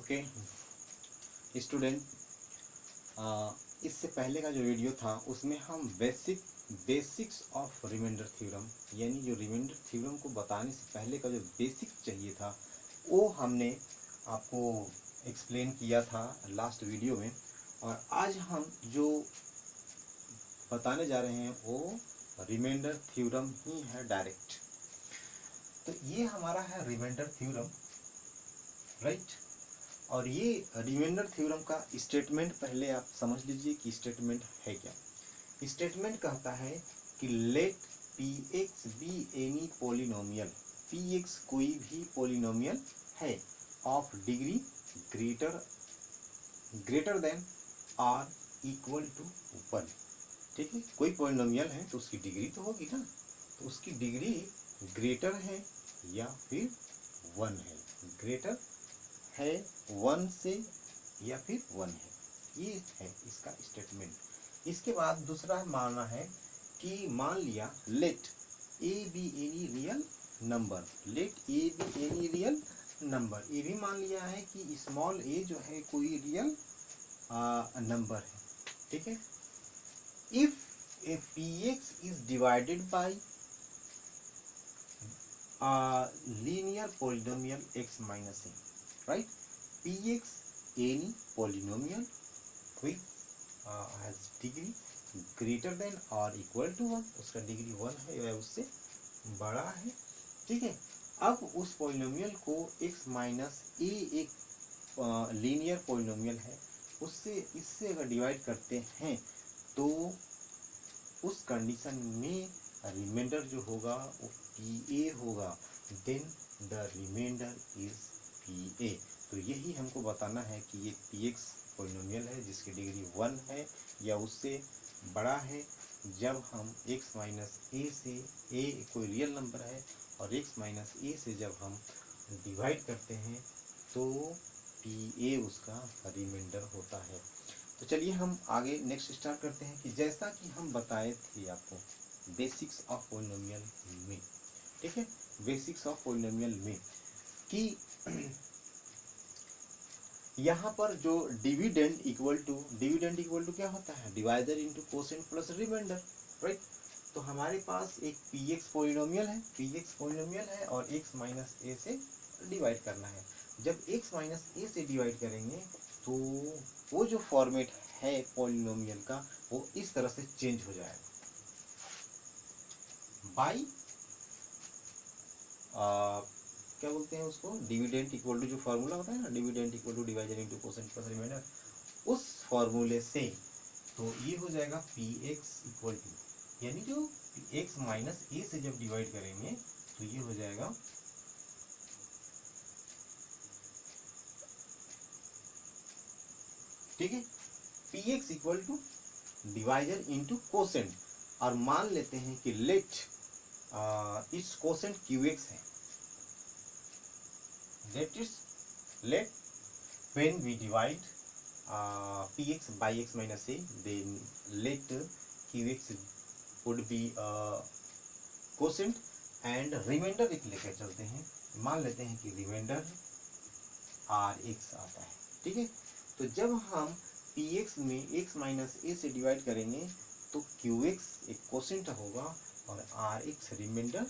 Okay student, इससे पहले का जो वीडियो था उसमें हम बेसिक्स ऑफ रिमाइंडर थ्योरम, यानी जो रिमाइंडर थ्योरम को बताने से पहले का जो बेसिक चाहिए था वो हमने आपको एक्सप्लेन किया था लास्ट वीडियो में। और आज हम जो बताने जा रहे हैं वो रिमाइंडर थ्योरम ही है डायरेक्ट। तो ये हमारा है रिमाइंडर थ्योरम, राइट। और ये रिमाइंडर थ्योरम का स्टेटमेंट पहले आप समझ लीजिए कि स्टेटमेंट है क्या। स्टेटमेंट कहता है कि let p x be any polynomial, p x कोई भी पोलिनोमियल है of degree greater than or equal to 1। ठीक है, कोई पोलिनोमियल है तो उसकी डिग्री तो होगी ना, तो उसकी डिग्री ग्रेटर है या फिर 1 है, ग्रेटर है 1 से या फिर 1 है, ये है इसका स्टेटमेंट। इसके बाद दूसरा मानना है कि मान लिया let a be any real number, let a be any real number, ये भी मान लिया है कि स्मॉल ए जो है कोई रियल नंबर है। ठीक है, if A P x is divided by linear polynomial x minus a, right? Px any polynomial which has degree greater than or equal to 1, उसका डिग्री 1 है या उससे बड़ा है। ठीक है, अब उस पोलिनोमियल को x माइनस ए एक लीनियर पोलिनोमियल है, उससे इससे अगर डिवाइड करते हैं तो उस कंडीशन में रिमाइंडर जो होगा वो पी ए होगा, then the remainder is p a. तो यही हमको बताना है कि ये पी एक्स पोलिनोमियल है जिसकी डिग्री 1 है या उससे बड़ा है। जब हम x माइनस ए से, ए कोई रियल नंबर है और x माइनस ए से जब हम डिवाइड करते हैं तो पी ए उसका रिमाइंडर होता है। तो चलिए हम आगे नेक्स्ट स्टार्ट करते हैं कि जैसा कि हम बताए थे आपको बेसिक्स ऑफ पोलिनोमियल में, ठीक है, बेसिक्स ऑफ पोलिनोमियल में कि यहाँ पर जो डिविडेंड इक्वल टू क्या होता है, divisor into quotient plus remainder, right. तो हमारे पास एक पी एक्स पोलिनोमियल है, पी एक्स पोलिनोमियल है और x माइनस ए से डिवाइड करना है। जब x माइनस ए से डिवाइड करेंगे तो वो जो फॉर्मेट है पोलिनोमियल का वो इस तरह से चेंज हो जाएगा बाई क्या बोलते हैं उसको, डिविडेंड इक्वल टू, जो फॉर्मूला होता है ना, dividend equal to divisor into quotient plus remainder, उस फॉर्मूले से तो ये हो जाएगा पी एक्स इक्वल टू, यानी जो x माइनस ए से जब डिवाइड करेंगे तो ये हो जाएगा ठीक है, P x equal to divisor into quotient. और मान लेते हैं कि let it's quotient Q X है, let it's let when we divide px by x minus a, then let qx would be quotient and remainder एक लेकर चलते हैं, मान लेते हैं कि रिमाइंडर rx आता है। ठीक है, तो जब हम px में x माइनस ए से डिवाइड करेंगे तो qx एक क्वोशेंट होगा और rx रिमाइंडर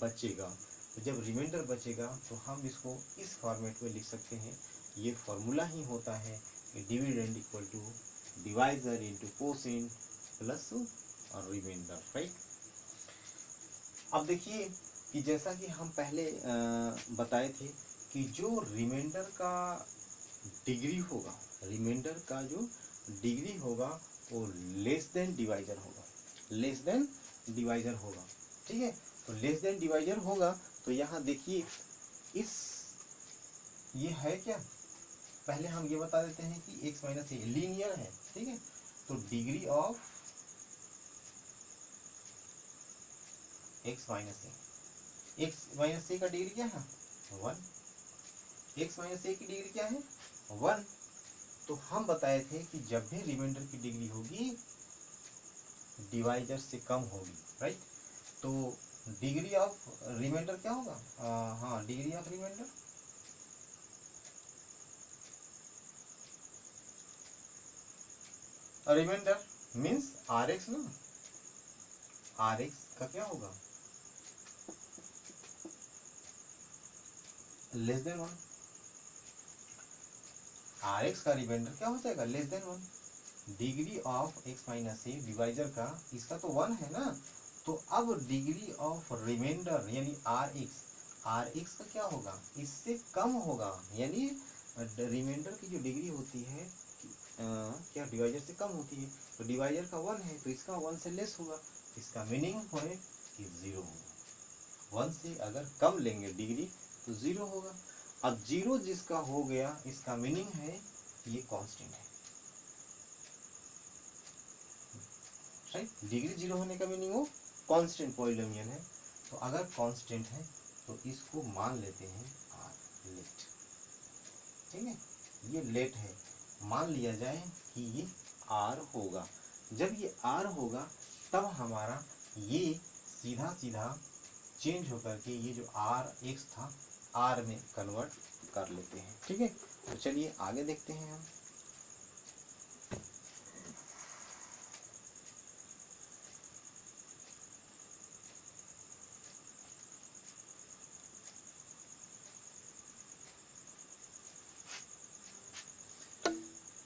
बचेगा। तो जब रिमाइंडर बचेगा तो हम इसको इस फॉर्मेट में लिख सकते हैं, ये फॉर्मूला ही होता है कि dividend equal to divisor into quotient plus remainder, right. अब देखिए कि जैसा कि हम पहले बताए थे कि जो रिमाइंडर का डिग्री होगा, रिमाइंडर का जो डिग्री होगा वो लेस देन डिवाइजर होगा, लेस देन डिवाइजर होगा। ठीक है, तो लेस देन डिवाइजर होगा तो यहाँ देखिए इस ये है क्या, पहले हम ये बता देते हैं कि x माइनस ए लीनियर है। ठीक है, तो डिग्री ऑफ x माइनस ए का डिग्री क्या है 1, x माइनस ए की डिग्री क्या है 1। तो हम बताए थे कि जब भी रिमाइंडर की डिग्री होगी डिवाइजर से कम होगी, राइट। तो डिग्री ऑफ रिमाइंडर क्या होगा, हाँ degree of remainder remainder means r x ना, आर एक्स का क्या होगा less than one, r x का रिमाइंडर क्या हो जाएगा less than one. Degree of x minus a divisor का इसका तो वन है ना, तो अब डिग्री ऑफ रिमाइंडर यानी आर एक्स का क्या होगा इससे कम होगा, यानी रिमाइंडर की जो डिग्री होती है क्या डिवाइजर से कम होती है, तो डिवाइजर का वन है तो इसका वन से लेस होगा, इसका मीनिंग है कि जीरो होगा। वन से अगर कम लेंगे डिग्री तो जीरो होगा। अब जीरो जिसका हो गया इसका मीनिंग है ये कांस्टेंट है, राइट। डिग्री जीरो होने का मीनिंग वो कांस्टेंट पॉलिनोमियल है, तो अगर कांस्टेंट है तो इसको मान लेते हैं आर लेट, ठीक है। ये लेट है, मान लिया जाए कि ये आर होगा। जब ये आर होगा तब हमारा ये सीधा सीधा चेंज होकर के ये जो आर एक्स था आर में कन्वर्ट कर लेते हैं, ठीक है। तो चलिए आगे देखते हैं हम।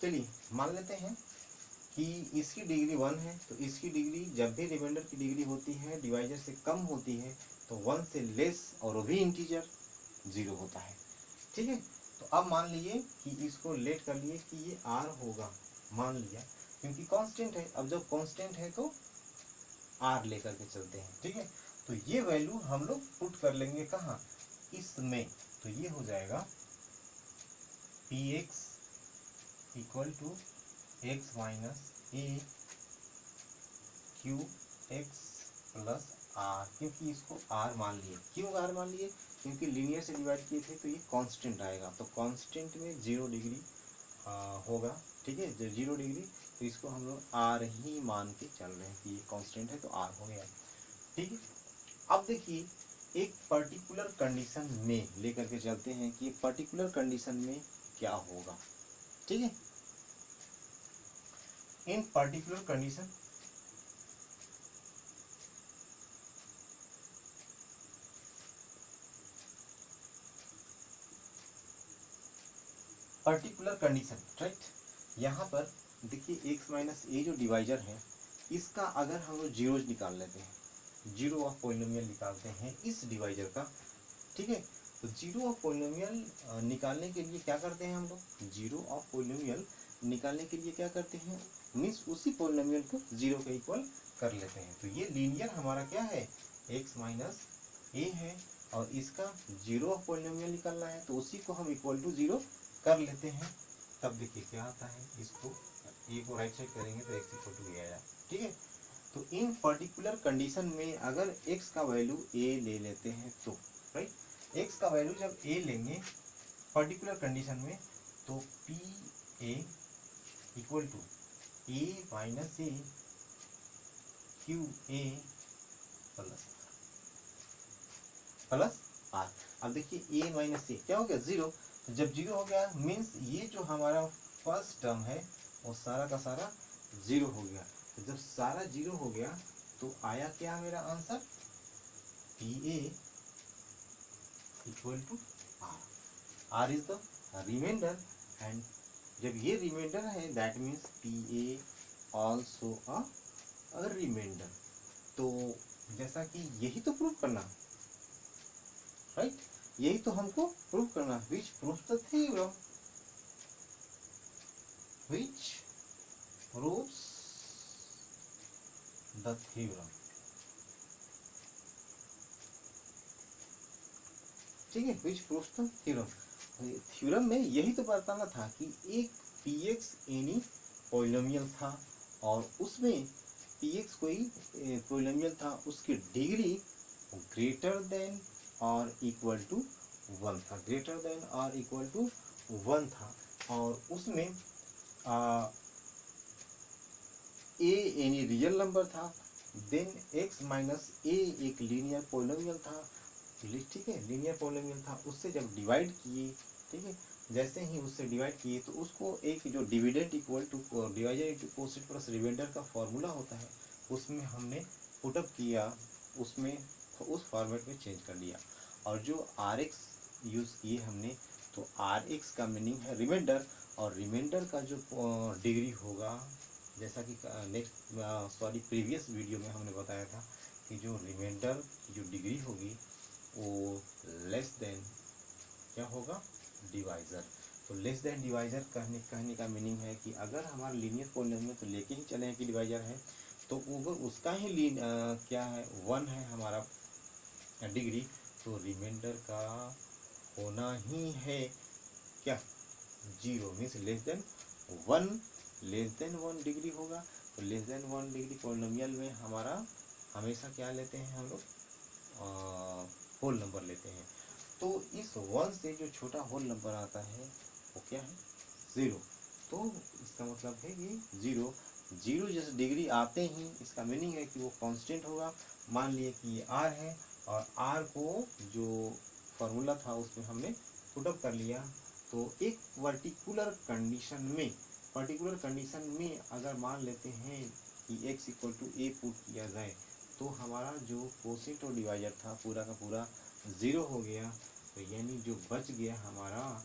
चलिए मान लेते हैं कि इसकी डिग्री वन है, तो इसकी डिग्री जब भी रिमाइंडर की डिग्री होती है डिवाइजर से कम होती है तो वन से लेस और वो भी इंटीजर जीरो होता है, ठीक है। तो अब मान लिए कि इसको लेट कर लिए कि ये आर होगा, मान लिया क्योंकि कांस्टेंट है। अब जब कांस्टेंट है तो आर लेकर के चलते हैं, ठीक है। तो ये वैल्यू हम लोग पुट कर लेंगे कहाँ इसमें, तो ये हो जाएगा p x equal to x minus a q x plus r, क्योंकि इसको आर मान लिए। क्यों आर मान लिए, क्योंकि लीनियर से डिवाइड किए थे तो ये कांस्टेंट आएगा, तो कांस्टेंट में जीरो डिग्री होगा, ठीक है। जो जीरो डिग्री तो इसको हम लोग आर ही मान के चल रहे हैं कि ये कांस्टेंट है तो आर हो गया, ठीक है। अब देखिए एक पर्टिकुलर कंडीशन में लेकर के चलते हैं कि पर्टिकुलर कंडीशन में क्या होगा, ठीक है। इन पर्टिकुलर कंडीशन राइट, यहाँ पर देखिए एक्स माइनस ए जो डिवाइजर है इसका अगर हम लोग जीरो निकाल लेते हैं, जीरो ऑफ पॉलिनोमियल निकालते हैं इस डिवाइजर का, ठीक है। तो जीरो ऑफ पॉलिनोमियल निकालने के लिए क्या करते हैं हम लोग, जीरो ऑफ पॉलिनोमियल निकालने के लिए क्या करते हैं मीन्स उसी पॉलिनोमियल को जीरो के इक्वल कर लेते हैं। तो ये लीनियर हमारा क्या है एक्स माइनस ए है और इसका जीरो ऑफ पॉलिनोमियल निकालना है तो उसी को हम इक्वल टू जीरो कर लेते हैं। तब देखिए क्या आता है, इसको ए को राइट साइड करेंगे तो एक्स इक्वल टू ए आया, ठीक है। तो इन पर्टिकुलर कंडीशन में अगर x का वैल्यू a ले लेते हैं तो राइट, x का वैल्यू जब a लेंगे पर्टिकुलर कंडीशन में तो p a equal to a minus a q a plus r. अब देखिए a माइनस ए क्या हो गया जीरो, तो जब जीरो हो गया मीन्स ये जो हमारा फर्स्ट टर्म है वो सारा का सारा जीरो हो गया। तो जब सारा जीरो हो गया तो आया क्या मेरा answer p a equal to r, r is the remainder and जब ये रिमाइंडर है that means p a also a remainder. तो जैसा कि यही तो प्रूव करना, राइट, यही तो हमको प्रूव करना, which proves the theorem, which proves the theorem, ठीक है, which proves the theorem। Theorem में यही तो बताना था कि एक px एनी पॉलिनोमियल था और उसमें px कोई पॉलिनोमियल था, उसकी डिग्री ग्रेटर देन और इक्वल टू वन था, ग्रेटर देन और इक्वल टू वन था और उसमें ए एनी रियल नंबर था, देन x माइनस ए एक लीनियर पॉलिनोमियल था, ठीक है, लीनियर पॉलिनोमियल था, उससे जब डिवाइड किए, ठीक है, जैसे ही उससे डिवाइड किए तो उसको एक जो dividend equal to divisor into quotient plus remainder का फॉर्मूला होता है उसमें हमने पुटअप किया, उसमें उस फॉर्मेट में चेंज कर लिया। और जो आर एक्स यूज़ किए हमने, तो आर एक्स का मीनिंग है रिमाइंडर, और रिमाइंडर का जो डिग्री होगा, जैसा कि प्रीवियस वीडियो में हमने बताया था कि जो रिमाइंडर की जो डिग्री होगी वो लेस देन क्या होगा, डिवाइज़र। तो लेस देन डिवाइज़र कहने का मीनिंग है कि अगर हमारा लीनियर पॉलिनोमियल तो लेके ही चले कि डिवाइज़र है, तो अगर उसका ही क्या है 1 है हमारा डिग्री, तो रिमाइंडर का होना ही है क्या, 0 मीन्स लेस देन 1 डिग्री होगा। तो लेस देन 1 डिग्री पॉलिनोमियल में हमारा हमेशा क्या लेते हैं हम लोग, होल नंबर लेते हैं। तो इस 1 से जो छोटा होल नंबर आता है वो क्या है, 0। तो इसका मतलब है कि 0 जैसे डिग्री आते ही इसका मीनिंग है कि वो कांस्टेंट होगा। मान लिए कि ये r है और r को जो फॉर्मूला था उसमें हमने पुटअप कर लिया। तो एक पर्टिकुलर कंडीशन में अगर मान लेते हैं कि x equal to a put किया जाए, तो हमारा जो कोसेट और डिवाइजर था पूरा का पूरा 0 हो गया। तो यानी जो बच गया हमारा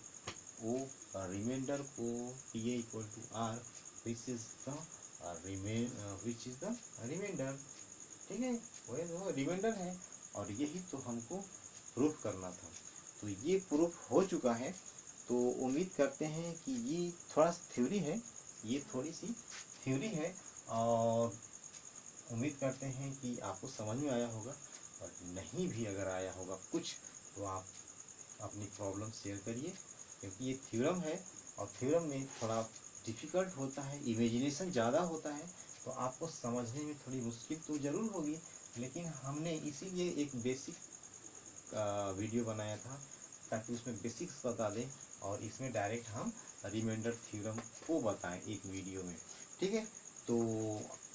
वो रिमाइंडर को t a equal to r which is the remainder. ठीक है, वो रिमाइंडर है और यही तो हमको प्रूफ करना था। तो ये प्रूफ हो चुका है। तो उम्मीद करते हैं कि ये थोड़ा थ्योरी है, ये थोड़ी सी थ्योरी है, और उम्मीद करते हैं कि आपको समझ में आया होगा। और नहीं भी अगर आया होगा कुछ, तो आप अपनी प्रॉब्लम शेयर करिए, क्योंकि ये थ्योरम है और थ्योरम में थोड़ा डिफ़िकल्ट होता है, इमेजिनेशन ज़्यादा होता है, तो आपको समझने में थोड़ी मुश्किल तो ज़रूर होगी। लेकिन हमने इसीलिए एक बेसिक वीडियो बनाया था ताकि उसमें बेसिक्स बता दें, और इसमें डायरेक्ट हम रिमाइंडर थ्योरम को बताएं एक वीडियो में। ठीक है, तो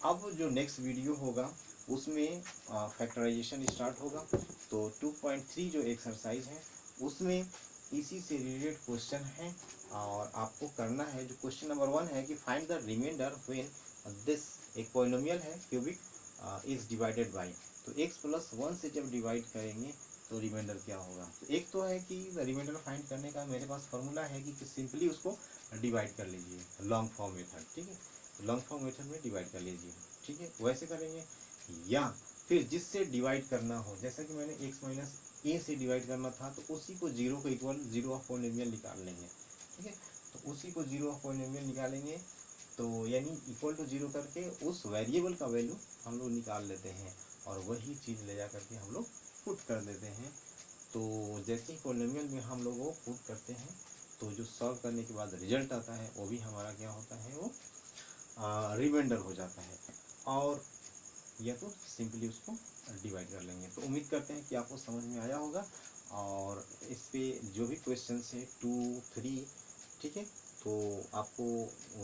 अब जो नेक्स्ट वीडियो होगा उसमें फैक्टराइजेशन स्टार्ट होगा। तो 2.3 जो एक्सरसाइज है उसमें इसी से रिलेटेड क्वेश्चन है, और आपको करना है, जो क्वेश्चन नंबर 1 है कि find the remainder when this, एक पॉलिनोमियल है क्यूबिक इज डिवाइडेड बाय, तो x प्लस 1 से जब डिवाइड करेंगे तो रिमाइंडर क्या होगा। तो एक तो है कि रिमाइंडर फाइंड करने का मेरे पास फॉर्मूला है कि सिंपली उसको डिवाइड कर लीजिए, लॉन्ग फॉर्म मेथड। ठीक है, लॉन्ग फॉर्म मेथड में डिवाइड कर लीजिए। ठीक है, वैसे करेंगे, या फिर जिससे डिवाइड करना हो, जैसा कि मैंने x माइनस ए से डिवाइड करना था तो उसी को 0 को इक्वल 0 ऑफ पॉलिनोमियल निकाल लेंगे। ठीक है, तो उसी को 0 ऑफ पॉलिनोमियल निकालेंगे, तो यानी इक्वल टू 0 करके उस वेरिएबल का वैल्यू हम लोग निकाल लेते हैं, और वही चीज़ ले जा करके हम लोग पुट कर देते हैं। तो जैसे ही पॉलिनोमियल में हम लोग वो पुट करते हैं, तो जो सॉल्व करने के बाद रिजल्ट आता है वो भी हमारा क्या होता है, वो रिमाइंडर हो जाता है। और या तो सिंपली उसको डिवाइड कर लेंगे। तो उम्मीद करते हैं कि आपको समझ में आया होगा, और इस पे जो भी क्वेश्चन है 2, 3, ठीक है, तो आपको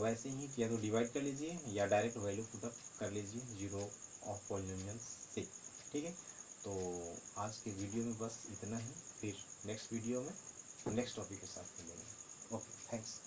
वैसे ही या तो डिवाइड कर लीजिए या डायरेक्ट वैल्यू पुटअप कर लीजिए 0 ऑफ पॉलिनोमियल से। ठीक है, तो आज के वीडियो में बस इतना ही, फिर नेक्स्ट वीडियो में नेक्स्ट टॉपिक के साथ मिलेंगे। Okay, thanks.